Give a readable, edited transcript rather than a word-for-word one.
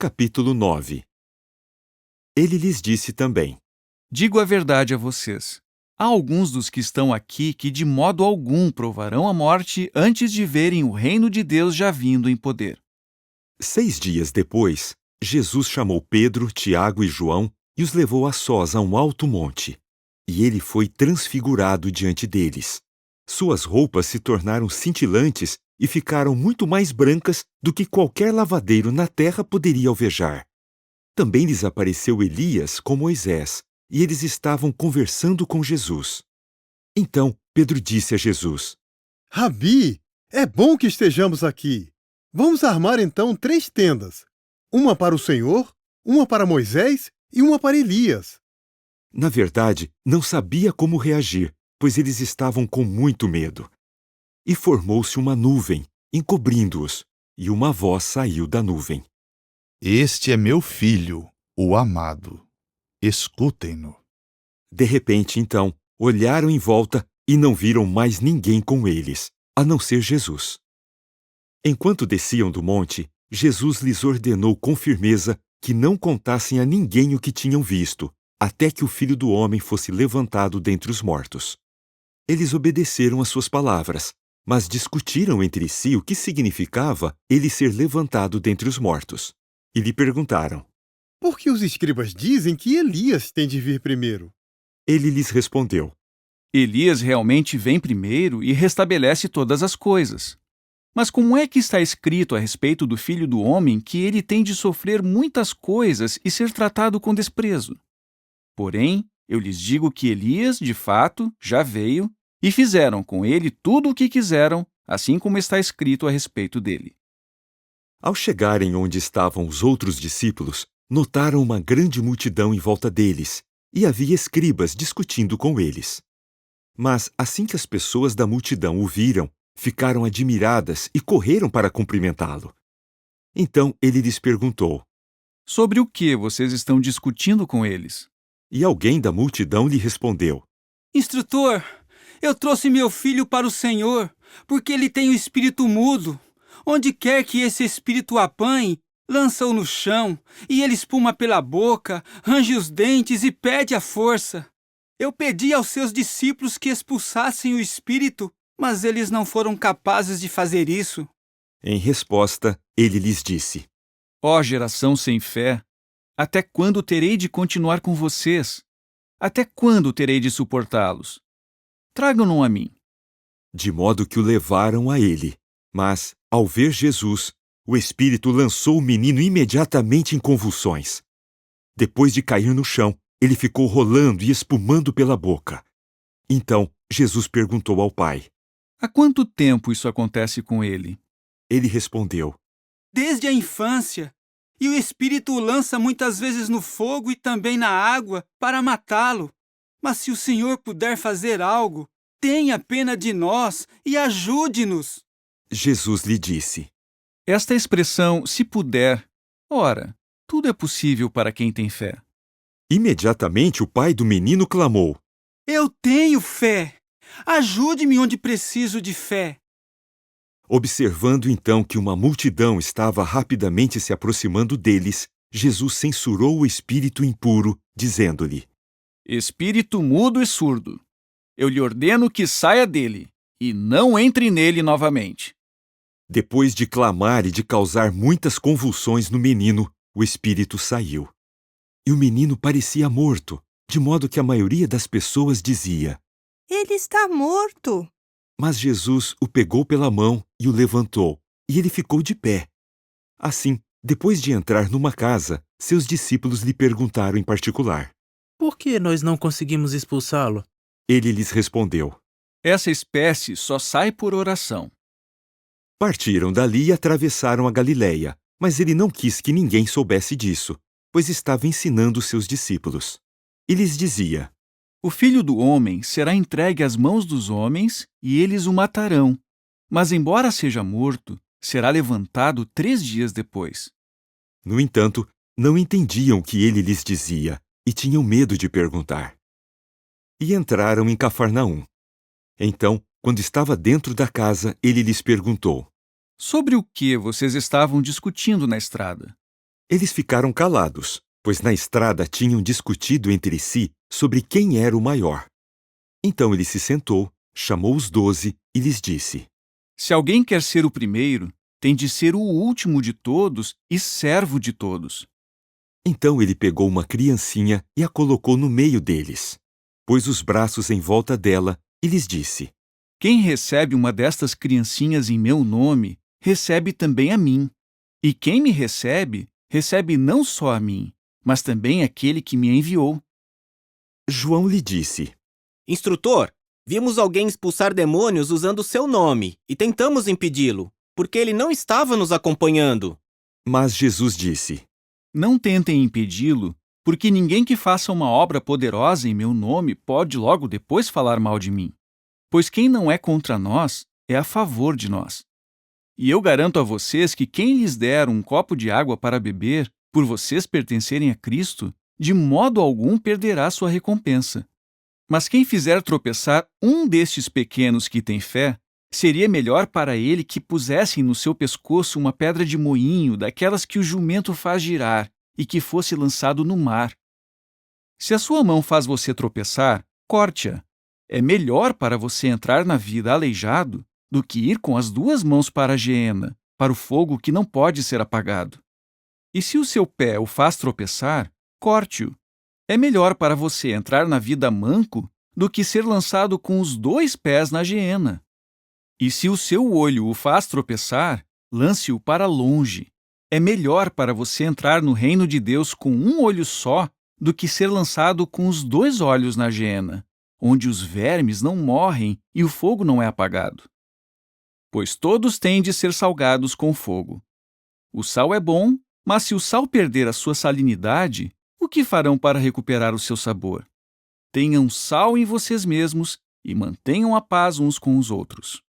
Capítulo 9. Ele lhes disse também: Digo a verdade a vocês. Há alguns dos que estão aqui que de modo algum provarão a morte antes de verem o reino de Deus já vindo em poder. 6 dias depois, Jesus chamou Pedro, Tiago e João e os levou a sós a um alto monte. E ele foi transfigurado diante deles. Suas roupas se tornaram cintilantes e ficaram muito mais brancas do que qualquer lavadeiro na terra poderia alvejar. Também lhes apareceu Elias com Moisés, e eles estavam conversando com Jesus. Então Pedro disse a Jesus: Rabi, é bom que estejamos aqui. Vamos armar então 3 tendas. Uma para o Senhor, uma para Moisés e uma para Elias. Na verdade, não sabia como reagir, pois eles estavam com muito medo. E formou-se uma nuvem, encobrindo-os, e uma voz saiu da nuvem. Este é meu filho, o amado. Escutem-no. De repente, então, olharam em volta e não viram mais ninguém com eles, a não ser Jesus. Enquanto desciam do monte, Jesus lhes ordenou com firmeza que não contassem a ninguém o que tinham visto, até que o Filho do Homem fosse levantado dentre os mortos. Eles obedeceram às suas palavras, mas discutiram entre si o que significava ele ser levantado dentre os mortos. E lhe perguntaram. Por que os escribas dizem que Elias tem de vir primeiro? Ele lhes respondeu. Elias realmente vem primeiro e restabelece todas as coisas. Mas como é que está escrito a respeito do Filho do Homem que ele tem de sofrer muitas coisas e ser tratado com desprezo? Porém, eu lhes digo que Elias, de fato, já veio e fizeram com ele tudo o que quiseram, assim como está escrito a respeito dele. Ao chegarem onde estavam os outros discípulos, notaram uma grande multidão em volta deles, e havia escribas discutindo com eles. Mas assim que as pessoas da multidão o viram, ficaram admiradas e correram para cumprimentá-lo. Então ele lhes perguntou. Sobre o que vocês estão discutindo com eles? E alguém da multidão lhe respondeu. Instrutor, eu trouxe meu filho para o Senhor, porque ele tem o espírito mudo. Onde quer que esse espírito o apanhe, lança-o no chão, e ele espuma pela boca, range os dentes e perde a força. Eu pedi aos seus discípulos que expulsassem o espírito, mas eles não foram capazes de fazer isso. Em resposta, ele lhes disse. Ó geração sem fé, até quando terei de continuar com vocês? Até quando terei de suportá-los? Tragam-no a mim. De modo que o levaram a ele. Mas, ao ver Jesus, o espírito lançou o menino imediatamente em convulsões. Depois de cair no chão, ele ficou rolando e espumando pela boca. Então, Jesus perguntou ao pai. Há quanto tempo isso acontece com ele? Ele respondeu. Desde a infância. E o espírito o lança muitas vezes no fogo e também na água para matá-lo. Mas se o Senhor puder fazer algo, tenha pena de nós e ajude-nos. Jesus lhe disse. Esta expressão, se puder, ora, tudo é possível para quem tem fé. Imediatamente o pai do menino clamou. Eu tenho fé. Ajude-me onde preciso de fé. Observando então que uma multidão estava rapidamente se aproximando deles, Jesus censurou o espírito impuro, dizendo-lhe. Espírito mudo e surdo, eu lhe ordeno que saia dele, e não entre nele novamente. Depois de clamar e de causar muitas convulsões no menino, o espírito saiu. E o menino parecia morto, de modo que a maioria das pessoas dizia: Ele está morto. Mas Jesus o pegou pela mão e o levantou, e ele ficou de pé. Assim, depois de entrar numa casa, seus discípulos lhe perguntaram em particular. Por que nós não conseguimos expulsá-lo? Ele lhes respondeu. Essa espécie só sai por oração. Partiram dali e atravessaram a Galiléia, mas ele não quis que ninguém soubesse disso, pois estava ensinando seus discípulos. E lhes dizia. O Filho do Homem será entregue às mãos dos homens, e eles o matarão. Mas, embora seja morto, será levantado 3 dias depois. No entanto, não entendiam o que ele lhes dizia, e tinham medo de perguntar. E entraram em Cafarnaum. Então, quando estava dentro da casa, ele lhes perguntou. Sobre o que vocês estavam discutindo na estrada? Eles ficaram calados, pois na estrada tinham discutido entre si sobre quem era o maior. Então ele se sentou, chamou os 12 e lhes disse: Se alguém quer ser o primeiro, tem de ser o último de todos e servo de todos. Então ele pegou uma criancinha e a colocou no meio deles. Pôs os braços em volta dela e lhes disse: Quem recebe uma destas criancinhas em meu nome, recebe também a mim. E quem me recebe, recebe não só a mim, mas também aquele que me enviou. João lhe disse: Instrutor, vimos alguém expulsar demônios usando o seu nome e tentamos impedi-lo, porque ele não estava nos acompanhando. Mas Jesus disse: Não tentem impedi-lo, porque ninguém que faça uma obra poderosa em meu nome pode logo depois falar mal de mim. Pois quem não é contra nós, é a favor de nós. E eu garanto a vocês que quem lhes der um copo de água para beber, por vocês pertencerem a Cristo, de modo algum perderá sua recompensa. Mas quem fizer tropeçar um destes pequenos que tem fé, seria melhor para ele que pusessem no seu pescoço uma pedra de moinho, daquelas que o jumento faz girar, e que fosse lançado no mar. Se a sua mão faz você tropeçar, corte-a. É melhor para você entrar na vida aleijado do que ir com as 2 mãos para a geena, para o fogo que não pode ser apagado. E se o seu pé o faz tropeçar, corte-o. É melhor para você entrar na vida manco do que ser lançado com os 2 pés na geena. E se o seu olho o faz tropeçar, lance-o para longe. É melhor para você entrar no reino de Deus com um olho só do que ser lançado com os 2 olhos na geena, onde os vermes não morrem e o fogo não é apagado. Pois todos têm de ser salgados com fogo. O sal é bom, mas se o sal perder a sua salinidade, o que farão para recuperar o seu sabor? Tenham sal em vocês mesmos e mantenham a paz uns com os outros.